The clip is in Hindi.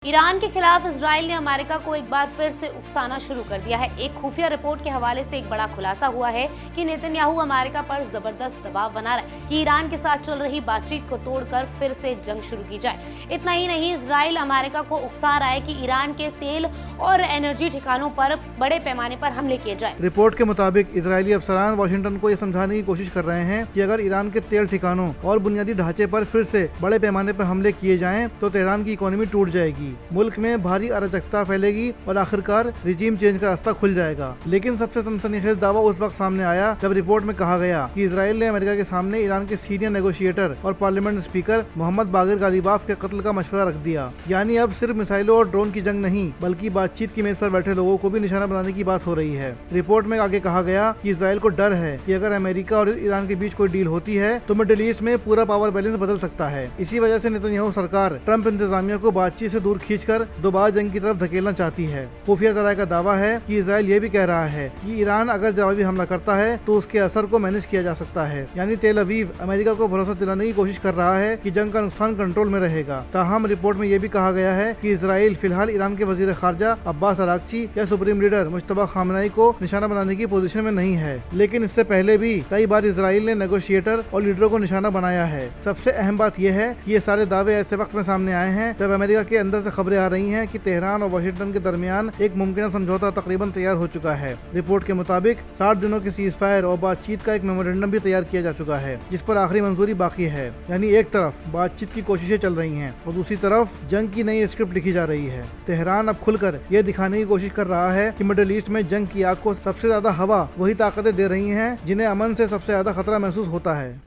ईरान के खिलाफ इजराइल ने अमेरिका को एक बार फिर से उकसाना शुरू कर दिया है। एक खुफिया रिपोर्ट के हवाले से एक बड़ा खुलासा हुआ है कि नेतन्याहू अमेरिका पर जबरदस्त दबाव बना रहा है कि ईरान के साथ चल रही बातचीत को तोड़कर फिर से जंग शुरू की जाए। इतना ही नहीं, इजराइल अमेरिका को उकसा रहा है कि ईरान के तेल और एनर्जी ठिकानों पर बड़े पैमाने पर हमले किए जाए। रिपोर्ट के मुताबिक इजरायली अफसरान वाशिंगटन को यह समझाने की कोशिश कर रहे हैं कि अगर ईरान के तेल ठिकानों और बुनियादी ढांचे पर फिर से बड़े पैमाने पर हमले किए जाएं तो तेहरान की इकोनॉमी टूट जाएगी, मुल्क में भारी अराजकता फैलेगी और आखिरकार रिजीम चेंज का रास्ता खुल जाएगा। लेकिन सबसे सनसनीखेज दावा उस वक्त सामने आया जब रिपोर्ट में कहा गया कि इजराइल ने अमेरिका के सामने ईरान के सीनियर नेगोशिएटर और पार्लियामेंट स्पीकर मोहम्मद बागिर गालिबाफ के कत्ल का मशवरा रख दिया। यानी अब सिर्फ मिसाइलों और ड्रोन की जंग नहीं बल्कि बातचीत की मेज पर बैठे लोगों को भी निशाना बनाने की बात हो रही है। रिपोर्ट में आगे कहा गया कि इजराइल को डर है कि अगर अमेरिका और ईरान के बीच कोई डील होती है तो मिडिल ईस्ट में पूरा पावर बैलेंस बदल सकता है। इसी वजह से नेतन्याहू सरकार ट्रंप इंतजामिया को बातचीत से दूर खींचकर दोबारा जंग की तरफ धकेलना चाहती है। खुफिया जराये का दावा है कि इजराइल ये भी कह रहा है कि ईरान अगर जवाबी हमला करता है तो उसके असर को मैनेज किया जा सकता है। यानी तेल अवीव अमेरिका को भरोसा दिलाने की कोशिश कर रहा है कि जंग का नुकसान कंट्रोल में रहेगा। ताहम रिपोर्ट में यह भी कहा गया है कि इजराइल फिलहाल ईरान के वजीर खारजा अब्बास अरागची या सुप्रीम लीडर मुश्तबा खामनाई को निशाना बनाने की पोजीशन में नहीं है। लेकिन इससे पहले भी कई बार इजराइल ने नेगोशिएटर और लीडरों को निशाना बनाया है। सबसे अहम बात यह है कि ये सारे दावे ऐसे वक्त में सामने आए हैं जब अमेरिका के अंदर से खबरें आ रही हैं कि तेहरान और वाशिंगटन के दरमियान एक मुमकिन समझौता तकरीबन तैयार हो चुका है। रिपोर्ट के मुताबिक 60 दिनों की सीज फायर और बातचीत का एक मेमोरेंडम भी तैयार किया जा चुका है जिस पर आखिरी मंजूरी बाकी है। यानी एक तरफ बातचीत की कोशिशें चल रही हैं और दूसरी तरफ जंग की नई स्क्रिप्ट लिखी जा रही है। तेहरान अब खुलकर यह दिखाने की कोशिश कर रहा है कि मिडिल ईस्ट में जंग की आग को सबसे ज्यादा हवा वही ताकतें दे रही हैं जिन्हें अमन से सबसे ज्यादा खतरा महसूस होता है।